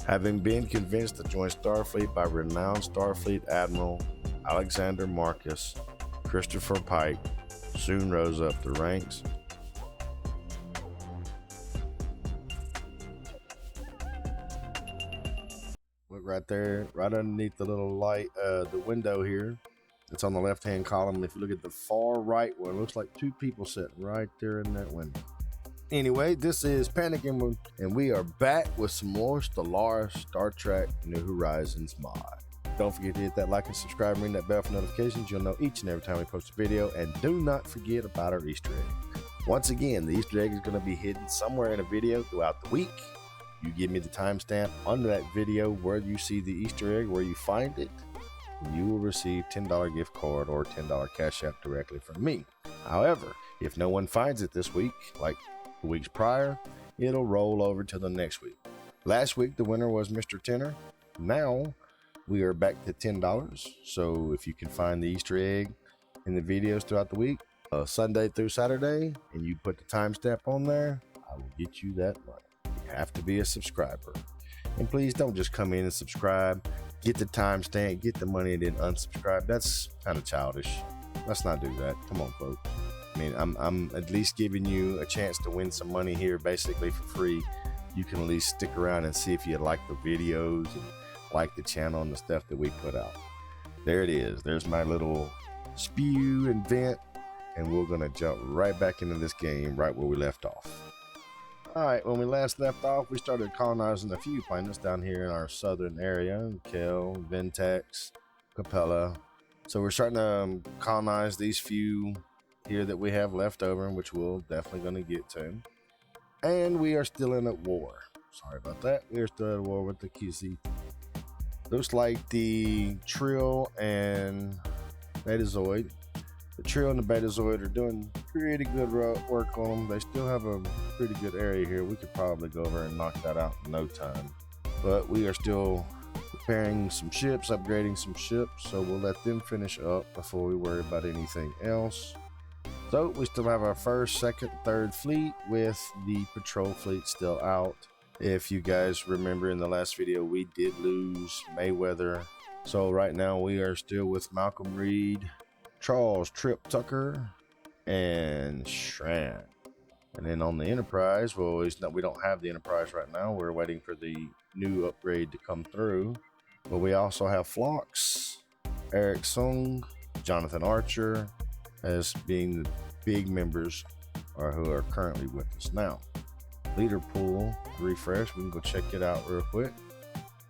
Having been convinced to join Starfleet by renowned Starfleet Admiral Alexander Marcus, Christopher Pike soon rose up the ranks. Look right there, right underneath the little light, the window here. It's on the left-hand column. If you look at the far right one, it looks like two people sitting right there in that window. Anyway, this is Panickn, and we are back with some more Stellaris Star Trek New Horizons mod. Don't forget to hit that like and subscribe and ring that bell for notifications. You'll know each and every time we post a video. And do not forget about our Easter egg. Once again, the Easter egg is going to be hidden somewhere in a video throughout the week. You give me the timestamp under that video where you see the Easter egg, where you find it, and you will receive $10 gift card or $10 cash app directly from me. However, if no one finds it this week, like the weeks prior, it'll roll over to the next week. Last week, the winner was Mr. Tenor. Now, we are back to $10. So if you can find the Easter egg in the videos throughout the week, Sunday through Saturday, and you put the timestamp on there, I will get you that money. You have to be a subscriber. And please don't just come in and subscribe, get the timestamp, get the money, and then unsubscribe. That's kind of childish. Let's not do that. Come on, folks. I mean, I'm at least giving you a chance to win some money here, basically for free. You can at least stick around and see if you like the videos and like the channel and the stuff that we put out. There it is. There's my little spew and vent, and we're gonna jump right back into this game right where we left off. Alright, when we last left off, we started colonizing a few planets down here in our southern area, Kel, Ventex, Capella. So we're starting to colonize these few here that we have left over, which we're definitely going to get to. And we are still in a war. Sorry about that. We are still at war with the QC. Looks like the Trill and Betazoid. The Trill and the Betazoid are doing pretty good work on them. They still have a pretty good area here. We could probably go over and knock that out in no time. But we are still preparing some ships, upgrading some ships. So we'll let them finish up before we worry about anything else. So we still have our first, second, third fleet with the patrol fleet still out. If you guys remember in the last video, we did lose Mayweather. So right now we are still with Malcolm Reed, Charles Trip Tucker, and Shran. And then on the Enterprise, well, we don't have the Enterprise right now. We're waiting for the new upgrade to come through. But we also have Phlox, Eric Sung, Jonathan Archer, as being the big members who are currently with us now. Leader pool, refresh, we can go check it out real quick.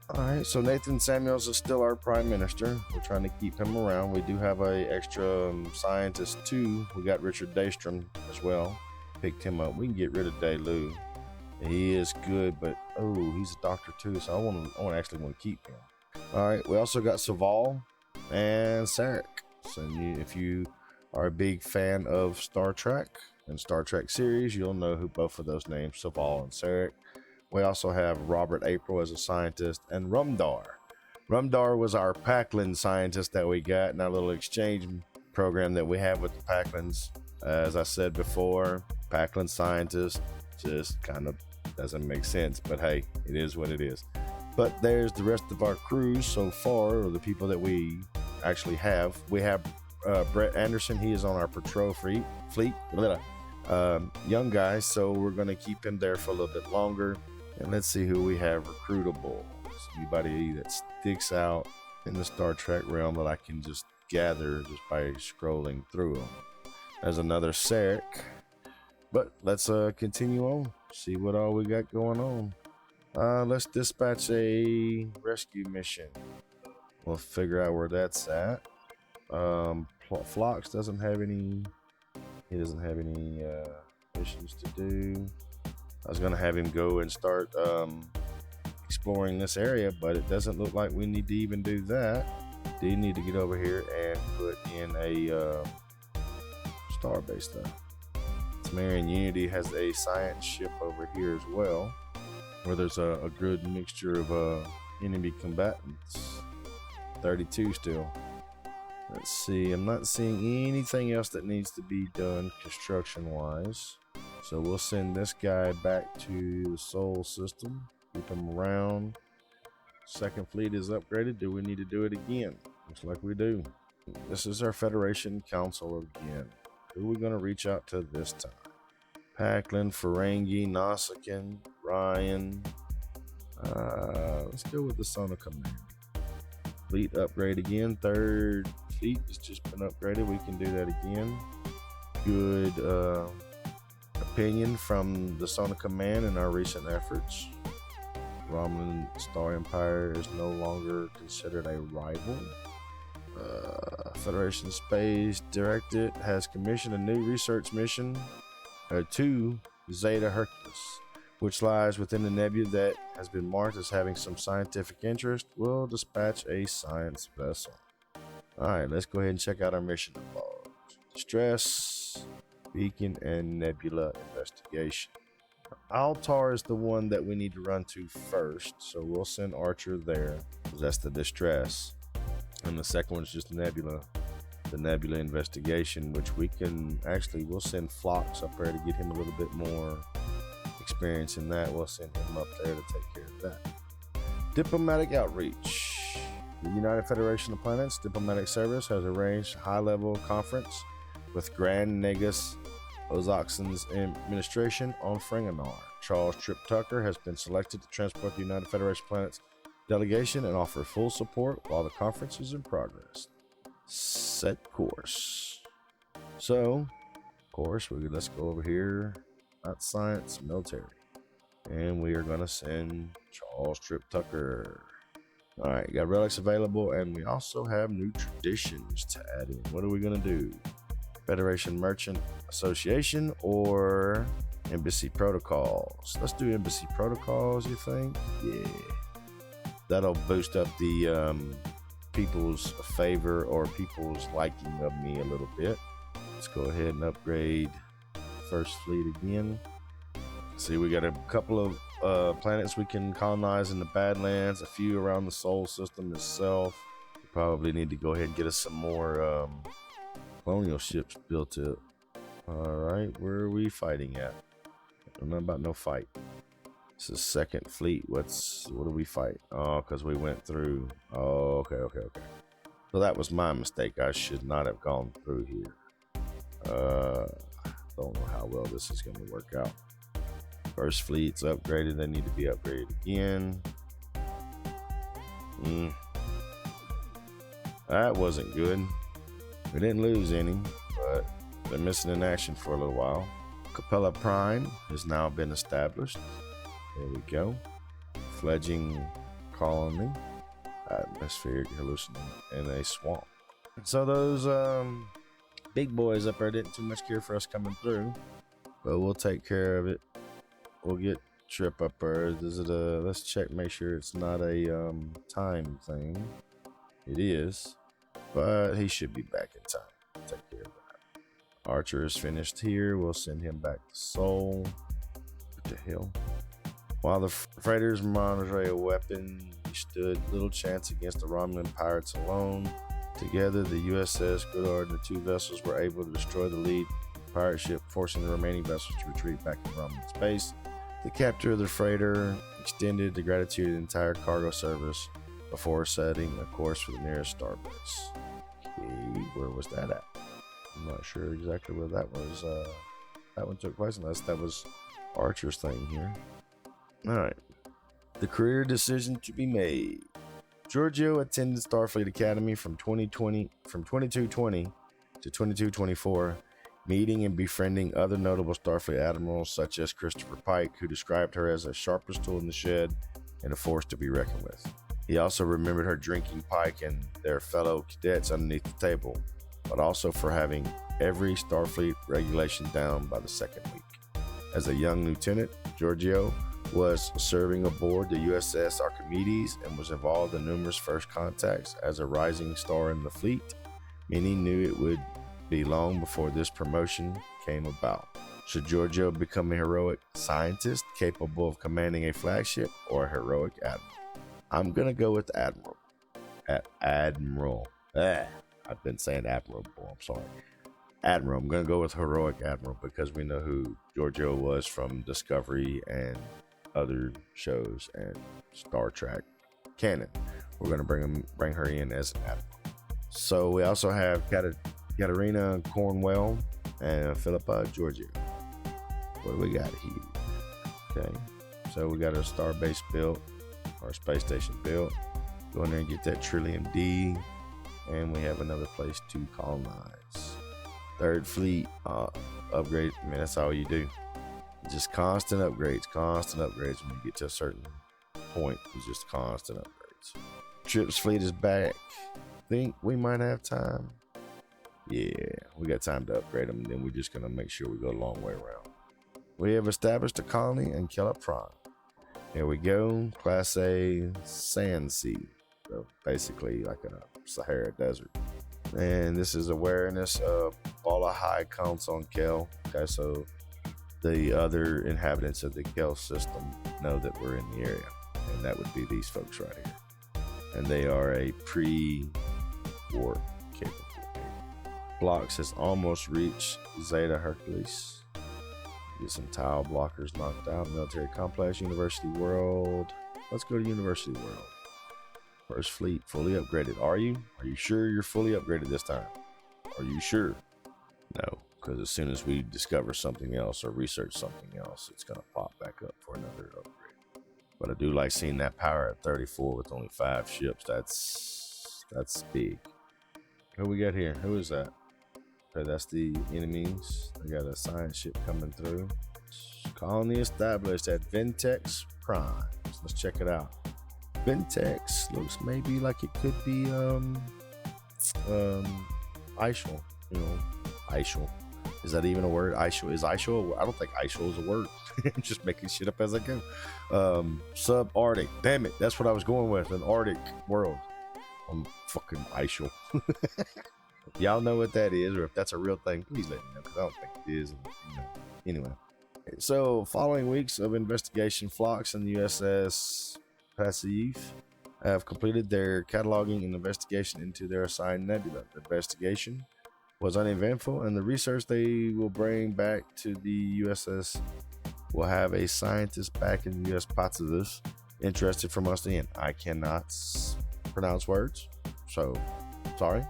Alright, so Nathan Samuels is still our prime minister. We're trying to keep him around. We do have a extra scientist too. We got Richard Daystrom as well. Picked him up. We can get rid of Delu. He is good, but he's a doctor too, so I actually want to keep him. Alright, we also got Saval and Sarek. So if you are a big fan of Star Trek and Star Trek series, you'll know who both of those names, Saval and Sarek. We also have Robert April as a scientist, and Rumdar. Rumdar was our Panickn scientist that we got in our little exchange program that we have with the Panickns. As I said before, Panickn scientist just kind of doesn't make sense, but hey, it is what it is. But there's the rest of our crews so far, or the people that we actually have. We have Brett Anderson. He is on our patrol fleet. Young guy, so we're going to keep him there for a little bit longer. And let's see who we have recruitable. Anybody that sticks out in the Star Trek realm that I can just gather just by scrolling through them. There's another Sarek. But let's continue on. See what all we got going on. Let's dispatch a rescue mission. We'll figure out where that's at. Phlox doesn't have any. He doesn't have any missions to do. I was gonna have him go and start exploring this area, but it doesn't look like we need to even do that. Do need to get over here and put in a starbase though. Marion Unity has a science ship over here as well, where there's a good mixture of enemy combatants. 32 still. Let's see, I'm not seeing anything else that needs to be done construction wise. So we'll send this guy back to the Sol system, keep him around. Second fleet is upgraded. Do we need to do it again? Looks like we do. This is our Federation Council again. Who are we going to reach out to this time? Panickn, Ferengi, Nausicaan, Ryan. Let's go with the Sona Command. Fleet upgrade again. Third fleet has just been upgraded. We can do that again. Good opinion from the Sona Command in our recent efforts. Romulan Star Empire is no longer considered a rival. Federation Space Directorate has commissioned a new research mission to Zeta Hercules, which lies within the nebula that has been marked as having some scientific interest. We'll dispatch a science vessel. Alright, let's go ahead and check out our mission logs. Distress, Beacon, and Nebula Investigation. Altar is the one that we need to run to first, so we'll send Archer there. That's the distress. And the second one is just Nebula, the Nebula Investigation, which we can actually, we'll send Phlox up there to get him a little bit more experience in that. We'll send him up there to take care of that. Diplomatic Outreach. The United Federation of Planets Diplomatic Service has arranged a high-level conference with Grand Nagus Ozoxen's administration on Ferenginar. Charles Trip Tucker has been selected to transport the United Federation of Planets delegation and offer full support while the conference is in progress. Set course. So, of course, let's go over here. Not science, military. And we are going to send Charles Trip Tucker. Alright, got relics available, and we also have new traditions to add in. What are we going to do? Federation Merchant Association or Embassy Protocols? Let's do Embassy Protocols, you think? Yeah. That'll boost up the people's favor or people's liking of me a little bit. Let's go ahead and upgrade First Fleet again. See, we got a couple of planets we can colonize in the Badlands, a few around the Sol system itself. We probably need to go ahead and get us some more colonial ships built up. Alright, where are we fighting at? I don't know about no fight. This is Second Fleet. What do we fight? Oh, because we went through. Oh, okay. So that was my mistake. I should not have gone through here. Don't know how well this is going to work out. First Fleet's upgraded. They need to be upgraded again. That wasn't good. We didn't lose any, but they're missing in action for a little while. Capella Prime has now been established. There we go. Fledging colony. Atmospheric hallucination in a swamp. So those big boys up there didn't too much care for us coming through, but we'll take care of it. We'll get Trip up there. Is it a? Let's check, make sure it's not a time thing. It is, but he should be back in time. Take care of that. Archer is finished here. We'll send him back to Sol. What the hell? While the freighters monitor a weapon, he stood little chance against the Romulan pirates alone. Together, the USS Goddard and the two vessels were able to destroy the lead pirate ship, forcing the remaining vessels to retreat back in Romulan space. The capture of the freighter extended the gratitude of the entire cargo service before setting a course for the nearest starbase. Okay, where was that at? I'm not sure exactly where that was. That one took place unless that was Archer's thing here. Alright. The career decision to be made. Georgiou attended Starfleet Academy from 2220 to 2224, meeting and befriending other notable Starfleet admirals such as Christopher Pike, who described her as the sharpest tool in the shed and a force to be reckoned with. He also remembered her drinking Pike and their fellow cadets underneath the table, but also for having every Starfleet regulation down by the second week. As a young lieutenant, Georgiou was serving aboard the USS Archimedes and was involved in numerous first contacts as a rising star in the fleet. Many knew it would be long before this promotion came about. Should Georgiou become a heroic scientist capable of commanding a flagship or a heroic admiral? I'm going to go with Admiral. Admiral. I've been saying Admirable, I'm sorry. Admiral. I'm going to go with heroic Admiral because we know who Georgiou was from Discovery and other shows and Star Trek. canon. We're going to bring her in as an admiral. So we also have Katerina Cornwell and Philippa Georgiou. What do we got here? Okay, so we got our star base built, our space station built. Go in there and get that Trillium D, and we have another place to colonize. Third fleet upgrade. I mean, that's all you do. Just constant upgrades when you get to a certain point. It's just constant upgrades. Trips fleet is back. Think we might have time. Yeah, we got time to upgrade them, and then we're just gonna make sure we go a long way around. We have established a colony in Kela Prime. Here we go. Class A sand sea. So basically like a Sahara desert. And this is awareness of all high counts on Kel. Okay, so the other inhabitants of the Kel system know that we're in the area. And that would be these folks right here. And they are a pre-war capable. Blocks has almost reached Zeta Hercules. Get some tile blockers knocked out. Military complex, University World. Let's go to University World. First fleet fully upgraded. Are you? Are you sure you're fully upgraded this time? Are you sure? No, because as soon as we discover something else or research something else, it's going to pop back up for another upgrade. But I do like seeing that power at 34 with only 5 ships. That's big. Who we got here? Who is that? Okay, that's the enemies. They got a science ship coming through. Colony established at Ventex Prime. So let's check it out. Ventex looks maybe like it could be Ishel, you know, Ishel. Is that even a word? Ishel is Ishel? I don't think Ishel is a word. I'm just making shit up as I go. Subarctic. Damn it, that's what I was going with. An Arctic world. I'm fucking Ishel. If y'all know what that is, or if that's a real thing, please let me know, because I don't think it is. You know. Anyway, so following weeks of investigation, Phlox and the USS Passif have completed their cataloging and investigation into their assigned nebula. The investigation was uneventful, and the research they will bring back to the USS will have a scientist back in the US Pacific interested from us in. I cannot pronounce words, so sorry.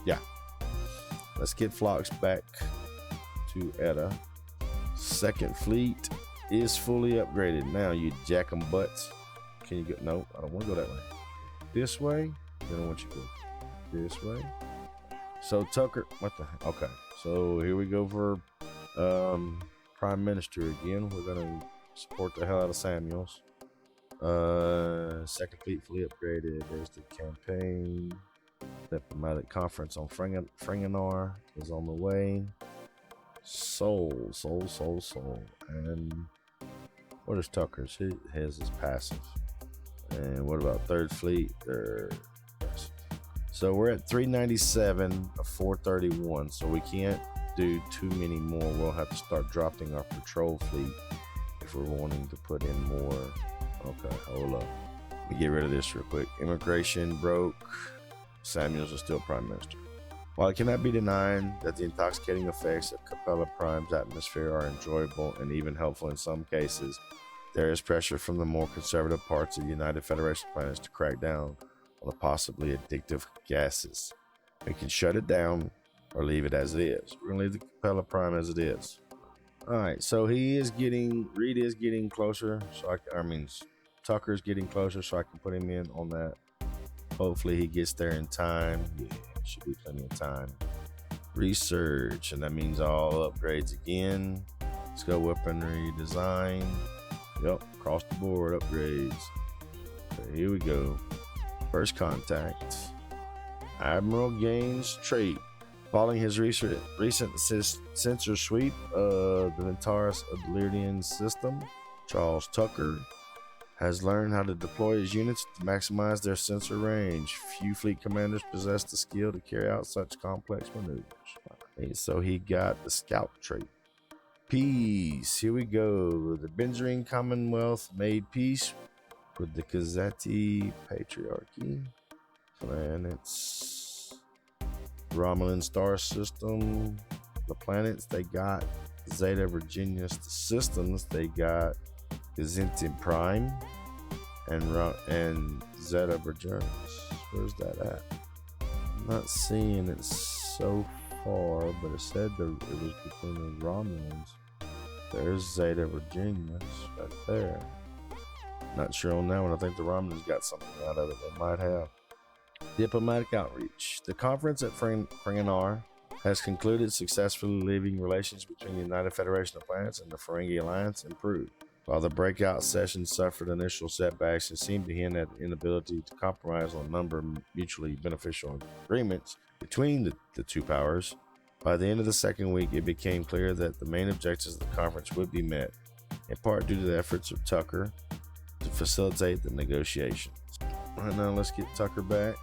Yeah. Let's get Phlox back to Etta. Second fleet is fully upgraded. Now, you jack 'em butts. Can you go? No, I don't want to go that way. This way? Then I want you to go this way. So Tucker, what the heck? Okay, so here we go for Prime Minister again. We're gonna support the hell out of Samuels. Second fleet fully upgraded. There's the campaign. Diplomatic conference on Fringanar is on the way. Soul. And what is Tucker's? His is passive. And what about third fleet? They're passive. So we're at 397 of 431. So we can't do too many more. We'll have to start dropping our patrol fleet if we're wanting to put in more. Okay, hold up. Let me get rid of this real quick. Immigration broke. Samuels is still Prime Minister. While it cannot be denied that the intoxicating effects of Capella Prime's atmosphere are enjoyable and even helpful in some cases, there is pressure from the more conservative parts of the United Federation planets to crack down on the possibly addictive gases. We can shut it down or leave it as it is. We're going to leave the Capella Prime as it is. Alright, so Reed is getting closer, so Tucker's getting closer, so I can put him in on that. Hopefully he gets there in time. Yeah, should be plenty of time. Research, and that means all upgrades again. Let's go weaponry design. Yep, across the board upgrades. Okay, here we go. First contact. Admiral gains trait. Following his recent sensor sweep of the Ventaris Adlerian system, Charles Tucker has learned how to deploy his units to maximize their sensor range. Few fleet commanders possess the skill to carry out such complex maneuvers. And so he got the scout trait. Peace. Here we go. The Benzarine Commonwealth made peace with the Kazati Patriarchy. Planets. Romulan star system. The planets they got. Zeta Virginia systems they got. Gazintin Prime, and Zeta Virginis. Where's that at? I'm not seeing it so far, but it said it was between the Romulans. There's Zeta Virginis right there. Not sure on that one. I think the Romulans got something out of it. They might have. Diplomatic outreach. The conference at Panickn has concluded successfully, leaving relations between the United Federation of Planets and the Ferengi Alliance improved. While the breakout session suffered initial setbacks, it seemed to hint at the inability to compromise on a number of mutually beneficial agreements between the two powers. By the end of the second week, it became clear that the main objectives of the conference would be met, in part due to the efforts of Tucker to facilitate the negotiations. Right now, let's get Tucker back,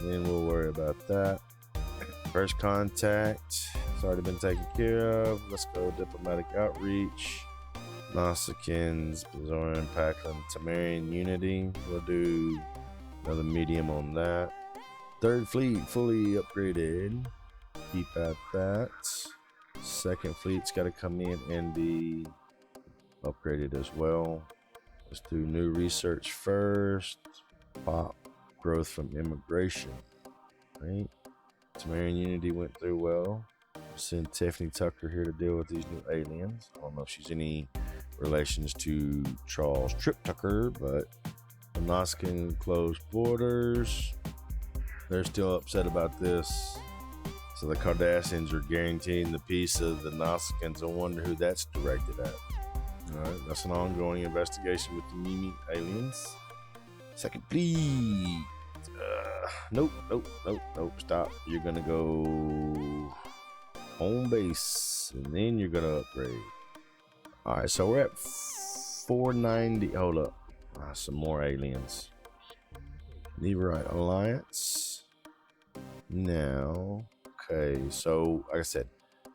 and then we'll worry about that. First contact, it's already been taken care of. Let's go diplomatic outreach. Nausicaans, Bazoran, Panickn, Tamarian Unity. We'll do another medium on that. Third fleet fully upgraded. Keep at that. Second fleet's got to come in and be upgraded as well. Let's do new research first. Pop growth from immigration. Right. Tamarian Unity went through well. Send Tiffany Tucker here to deal with these new aliens. I don't know if she's any relations to Charles Trip Tucker, but the Nausicaan closed borders. They're still upset about this. So the Cardassians are guaranteeing the peace of the Nausicaans. I wonder who that's directed at. Alright, that's an ongoing investigation with the Mimi aliens. Second fleet. Nope. Stop. You're gonna go home base, and then you're gonna upgrade. All right, so we're at 490. Hold up, some more aliens. Neverite Alliance. Now, okay. So like I said,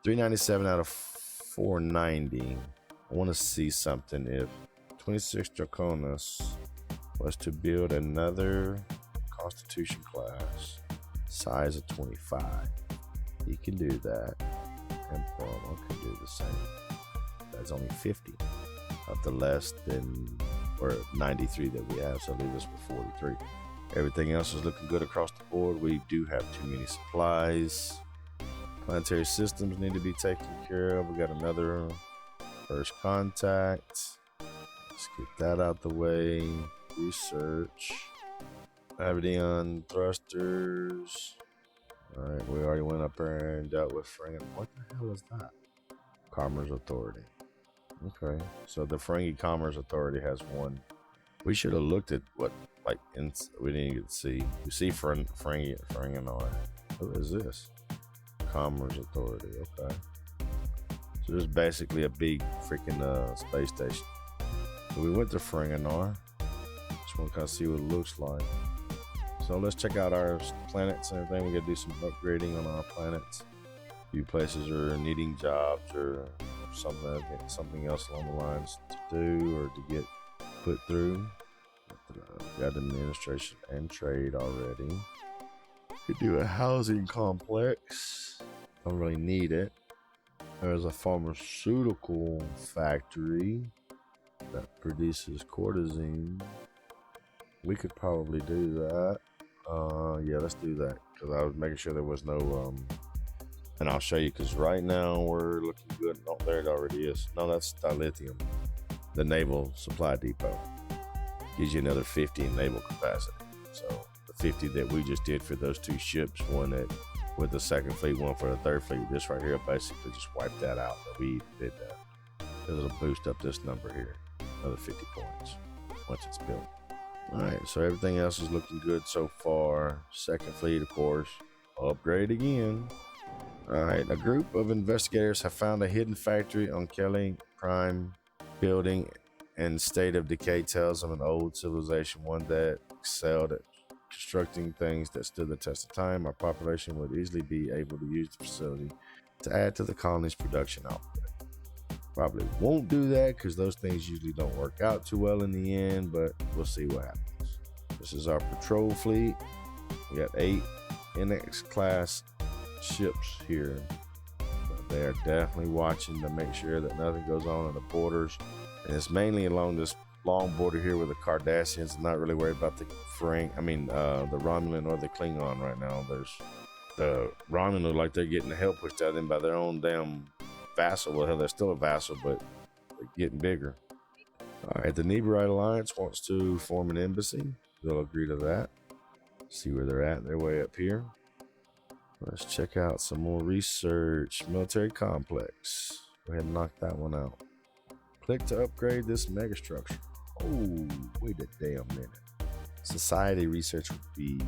397 out of 490. I want to see something. If 26 Draconis was to build another Constitution class, size of 25, he can do that, and Promo can do the same. That's only 50 of the less than, or 93 that we have, so leave us with 43. Everything else is looking good across the board. We do have too many supplies. Planetary systems need to be taken care of. We got another first contact. Let's get that out the way. Research. Avidion thrusters. Alright, we already went up there and dealt with Ferengi. What the hell is that? Commerce Authority. Okay, so the Ferengi Commerce Authority has one. We should have looked at what, like, we didn't even see. We see Ferengi. Who is this? Commerce Authority, okay. So this is basically a big freaking space station. So we went to Ferenginar. Just want to kind of see what it looks like. So let's check out our planets and everything. We got to do some upgrading on our planets. A few places are needing jobs or something else along the lines to do or to get put through. Got administration and trade already. Could do a housing complex. Don't really need it. There's a pharmaceutical factory that produces cortisone. We could probably do that. Yeah, let's do that, because I was making sure there was no and I'll show you, because right now we're looking good. Oh, there it already is. No, that's dilithium. The naval supply depot gives you another 50 in naval capacity. So the 50 that we just did for those two ships, one that with the second fleet, one for the third fleet, this right here basically just wiped that out. But we did that, because it'll boost up this number here, another 50 points once it's built. Alright, so everything else is looking good so far. Second fleet, of course, upgrade again. Alright, a group of investigators have found a hidden factory on Kelly Prime building, and state of decay tells of an old civilization, one that excelled at constructing things that stood the test of time. Our population would easily be able to use the facility to add to the colony's production output. Probably won't do that, because those things usually don't work out too well in the end, but we'll see what happens. This is our patrol fleet. We got 8 NX class ships here. They are definitely watching to make sure that nothing goes on in the borders, and it's mainly along this long border here with the Cardassians. I'm not really worried about the the Romulan or the Klingon right now. There's the Romulan look like they're getting the hell pushed out of them by their own damn vassal. Well, hell, they're still a vassal, but they're getting bigger. All right, the Neburite Alliance wants to form an embassy. They'll agree to that. See where they're at. They're way up here. Let's check out some more research. Military complex. Go ahead and knock that one out. Click to upgrade this megastructure. Oh, wait a damn minute. Society research would be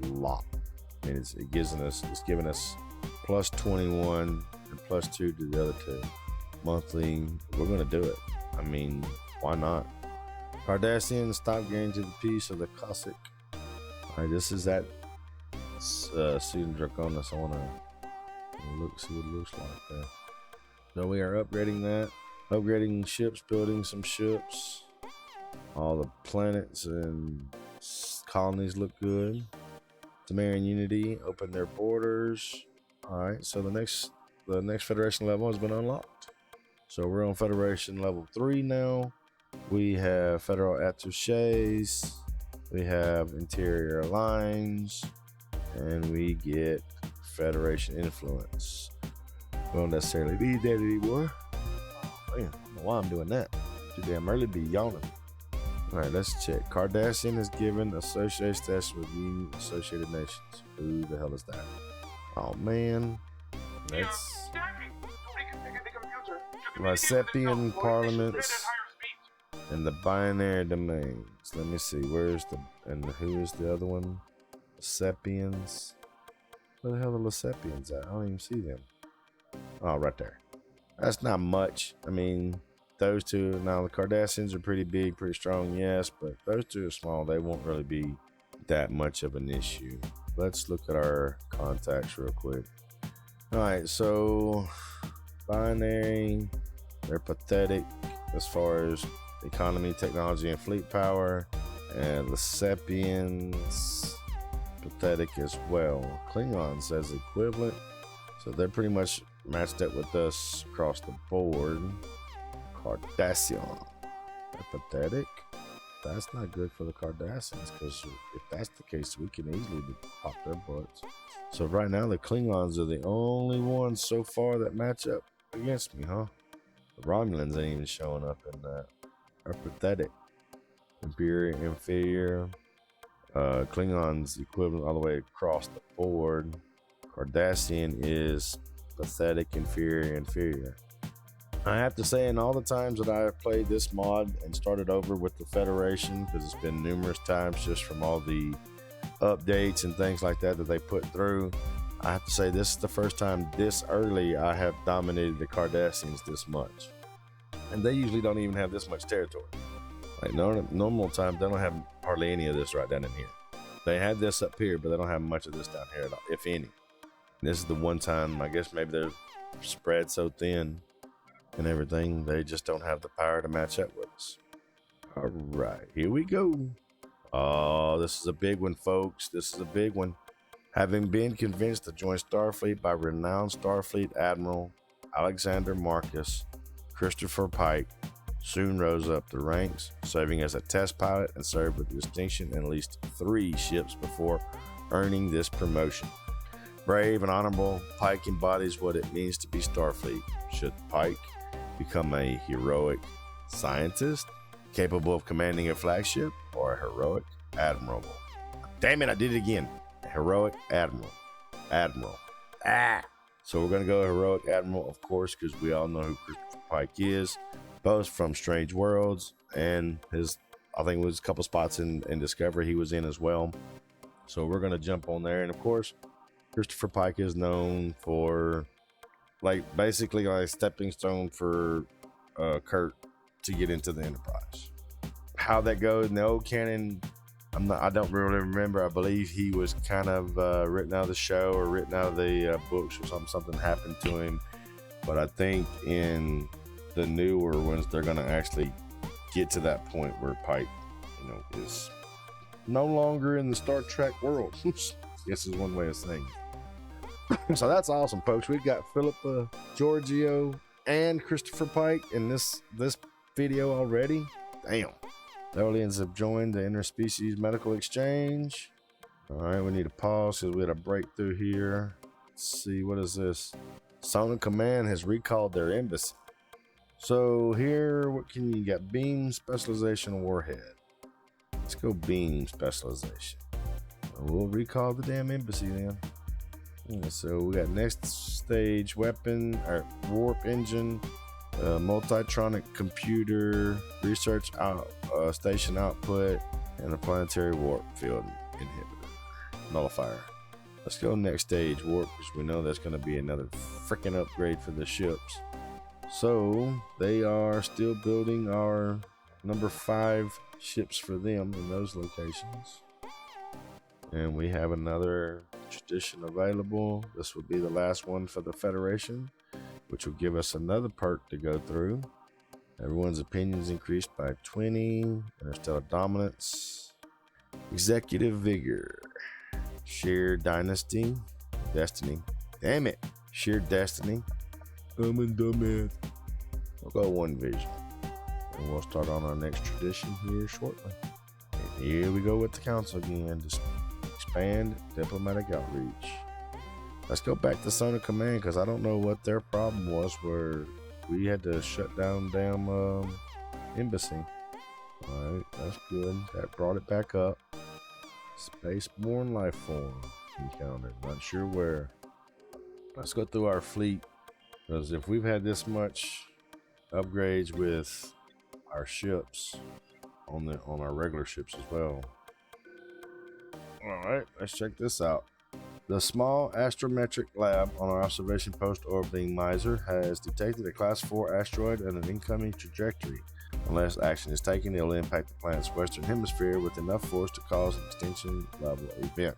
locked. I mean, it's giving us plus 21 and plus 2 to the other two. Monthly, we're gonna do it. I mean, why not? Cardassians, stop guaranteeing the peace of the Cossack. All right, this is that Student Draconis. I wanna see what it looks like there. So we are upgrading that. Upgrading ships, building some ships. All the planets and colonies look good. Tamarian Unity, open their borders. All right, so the next Federation level has been unlocked. So we're on Federation level 3 now. We have Federal Attaches. We have Interior Lines. And we get Federation Influence. We don't necessarily need that anymore. Man, I don't know why I'm doing that. Too damn early to be yawning. All right, let's check. Cardassian is given associated status with the Associated Nations. Who the hell is that? Oh man, that's Lycepian parliaments and the binary domains. Let me see. Where's who is the other one? Lycepians. Where the hell are the Lycepians at? I don't even see them. Oh, right there. That's not much. I mean, those two, now the Cardassians are pretty big, pretty strong, yes, but those two are small. They won't really be that much of an issue. Let's look at our contacts real quick. All right, so binary, they're pathetic as far as economy, technology, and fleet power. And the Lycepians, pathetic as well. Klingons as equivalent, so they're pretty much matched up with us across the board. Cardassian, they're pathetic. That's not good for the Cardassians, because if that's the case, we can easily pop their butts. So right now, the Klingons are the only ones so far that match up against me, huh? The Romulans ain't even showing up in that. Are pathetic. Inferior. Klingons equivalent all the way across the board. Cardassian is pathetic, inferior. I have to say, in all the times that I have played this mod and started over with the Federation, because it's been numerous times just from all the updates and things like that they put through, I have to say this is the first time this early I have dominated the Cardassians this much. And they usually don't even have this much territory. Like normal time, they don't have hardly any of this right down in here. They have this up here, but they don't have much of this down here at all, if any. And this is the one time, I guess maybe they're spread so thin and everything, they just don't have the power to match up with us. All right, here we go. Oh, this is a big one, folks. This is a big one. Having been convinced to join Starfleet by renowned Starfleet Admiral Alexander Marcus, Christopher Pike soon rose up the ranks, serving as a test pilot and served with distinction in at least 3 ships before earning this promotion. Brave and honorable, Pike embodies what it means to be Starfleet. Should Pike become a heroic scientist, capable of commanding a flagship, or a heroic admiral? Damn it, I did it again. A heroic admiral. So we're going to go heroic admiral, of course, because we all know who Christopher Pike is, both from Strange Worlds and I think it was a couple spots in Discovery he was in as well. So we're going to jump on there. And of course, Christopher Pike is known for basically a stepping stone for Kirk to get into the Enterprise. How that goes in the old canon, I don't really remember. I believe he was kind of written out of the show or written out of the books or something happened to him. But I think in the newer ones, they're going to actually get to that point where Pike, is no longer in the Star Trek world. I guess is one way of saying it. So that's awesome, folks. We've got Philippa, Georgiou, and Christopher Pike in this video already. Damn. The aliens have joined the interspecies medical exchange. All right, we need to pause because we had a breakthrough here. Let's see, what is this? Sona Command has recalled their embassy. So here, what can you get? Beam specialization warhead. Let's go beam specialization. We'll recall the damn embassy then. So we got next stage weapon, or warp engine, multitronic computer, research station output, and a planetary warp field inhibitor, nullifier. Let's go next stage warp because we know that's going to be another freaking upgrade for the ships. So they are still building our number 5 ships for them in those locations. And we have another tradition available. This will be the last one for the Federation, which will give us another perk to go through. Everyone's opinions increased by 20. Interstellar dominance. Executive vigor. Shared dynasty. Destiny. Damn it. Shared destiny. I'm a dumbass. We'll go one vision. And we'll start on our next tradition here shortly. And here we go with the council again. Just expand diplomatic outreach. Let's go back to Sona Command because I don't know what their problem was where we had to shut down damn embassy. Alright, that's good. That brought it back up. Spaceborne life form encountered. Not sure where. Let's go through our fleet because if we've had this much upgrades with our ships on our regular ships as well. Alright, let's check this out. The small astrometric lab on our observation post orbiting Miser has detected a class 4 asteroid and an incoming trajectory. Unless action is taken, it will impact the planet's western hemisphere with enough force to cause an extinction level event.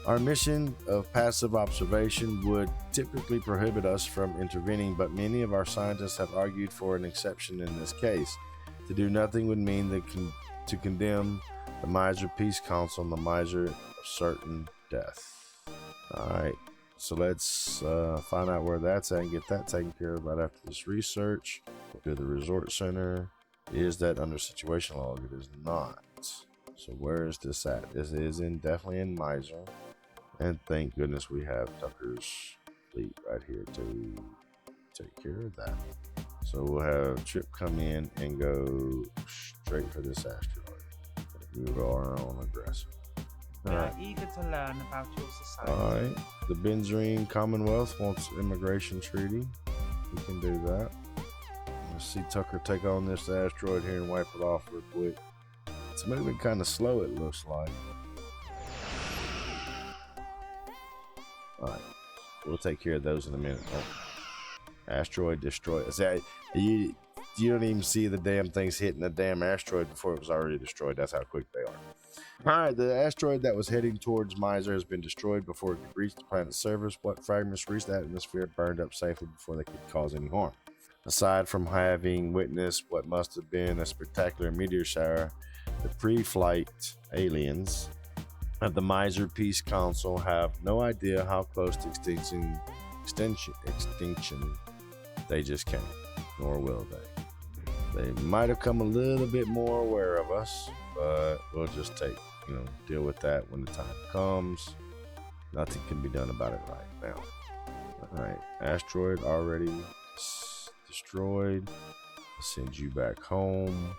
Our mission of passive observation would typically prohibit us from intervening, but many of our scientists have argued for an exception in this case. To do nothing would mean to condemn the Miser Peace Council and the Miser of certain death. Alright, so let's find out where that's at and get that taken care of right after this research. We'll do the resort center. Is that under situation log? It is not. So where is this at? This is definitely in Miser. And thank goodness we have Tucker's fleet right here to take care of that. So we'll have Trip come in and go straight for this asteroid. We are our own aggressor. We are eager to learn about your society. Alright. The Benzrine Commonwealth wants immigration treaty. We can do that. Let's see Tucker take on this asteroid here and wipe it off real quick. It's moving kind of slow, it looks like. Alright. We'll take care of those in a minute. Oh. Asteroid destroyed. See, you don't even see the damn things hitting the damn asteroid before it was already destroyed. That's how quick they are. Alright, the asteroid that was heading towards Miser has been destroyed before it could reach the planet's surface. What fragments reached the atmosphere burned up safely before they could cause any harm. Aside from having witnessed what must have been a spectacular meteor shower, the pre-flight aliens of the Miser Peace Council have no idea how close to extinction they just came, nor will they. They might have come a little bit more aware of us, but we'll just deal with that when the time comes. Nothing can be done about it right now. Alright, asteroid already destroyed. I'll send you back home.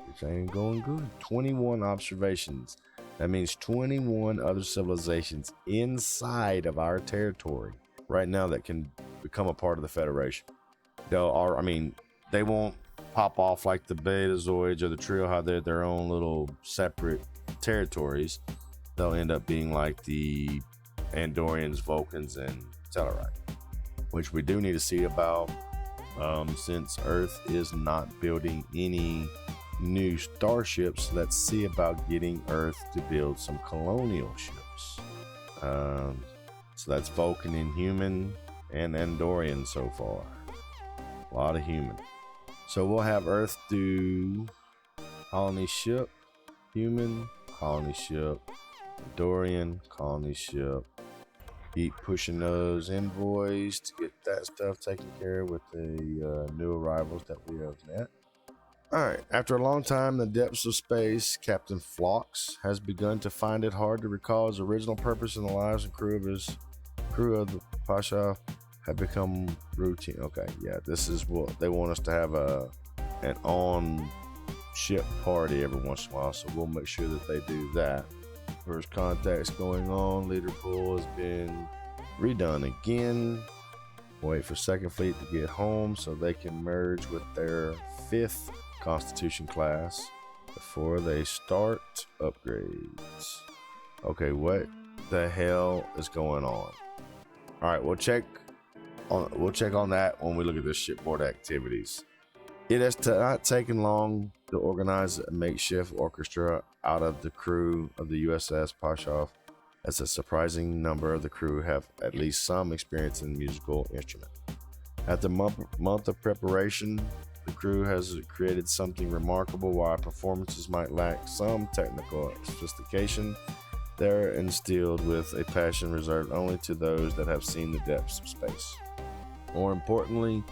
Everything going good. 21 observations. That means 21 other civilizations inside of our territory right now that can become a part of the Federation. They won't pop off like the Betazoids or the Trio, how they're their own little separate territories. They'll end up being like the Andorians, Vulcans, and Tellarite, which we do need to see about since Earth is not building any new starships. Let's see about getting Earth to build some colonial ships. So that's Vulcan and human and Andorian so far. A lot of human. So we'll have Earth do colony ship, human, colony ship, Andorian, colony ship. Keep pushing those envoys to get that stuff taken care of with the new arrivals that we have met. Alright, after a long time in the depths of space, Captain Phlox has begun to find it hard to recall his original purpose in the lives and crew of the Pasha have become routine. Okay, yeah, this is what they want us to have an on-ship party every once in a while, so we'll make sure that they do that. First contact's going on, leader pool has been redone again. Wait for Second Fleet to get home so they can merge with their 5th Constitution class before they start upgrades. Okay, what the hell is going on? All right, we'll check on that when we look at the shipboard activities. It has not taken long to organize a makeshift orchestra out of the crew of the USS Pasha, as a surprising number of the crew have at least some experience in musical instrument. After a month of preparation, the crew has created something remarkable. While performances might lack some technical sophistication, they're instilled with a passion reserved only to those that have seen the depths of space. More importantly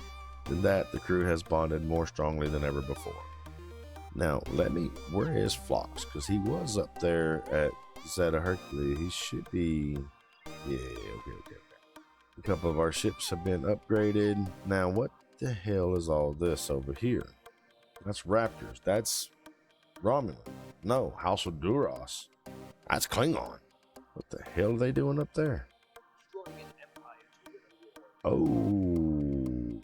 than that, the crew has bonded more strongly than ever before. Now, where is Phlox? Because he was up there at Zeta Hercules. He should be, yeah, okay. A couple of our ships have been upgraded. Now, what the hell is all this over here? That's Raptors. That's Romulan. No, House of Duras. That's Klingon. What the hell are they doing up there? Oh,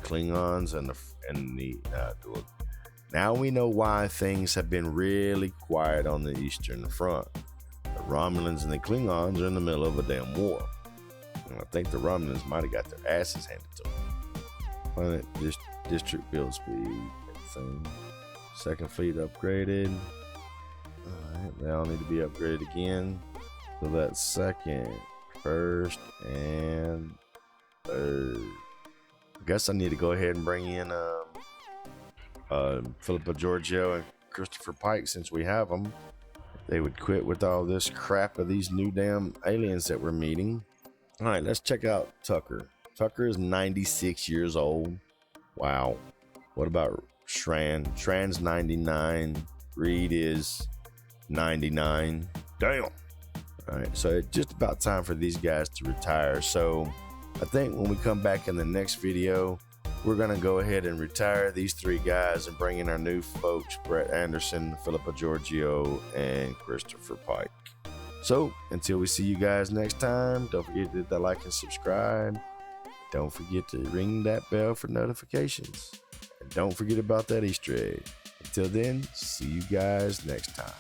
Klingons and the now we know why things have been really quiet on the Eastern Front. The Romulans and the Klingons are in the middle of a damn war. And I think the Romulans might have got their asses handed to them. Planet district build speed. Thing. Second Fleet upgraded. Alright, they all need to be upgraded again. So that's second, first, and third. I guess I need to go ahead and bring in Philippa Georgiou and Christopher Pike, since we have them. They would quit with all this crap of these new damn aliens that we're meeting. All right, let's check out Tucker. Tucker is 96 years old. Wow. What about Shran? Shran's 99. Reed is 99. Damn. All right, so it's just about time for these guys to retire. So I think when we come back in the next video, we're going to go ahead and retire these 3 guys and bring in our new folks, Brett Anderson, Philippa Georgiou, and Christopher Pike. So until we see you guys next time, don't forget to hit that like and subscribe. Don't forget to ring that bell for notifications. And don't forget about that Easter egg. Until then, see you guys next time.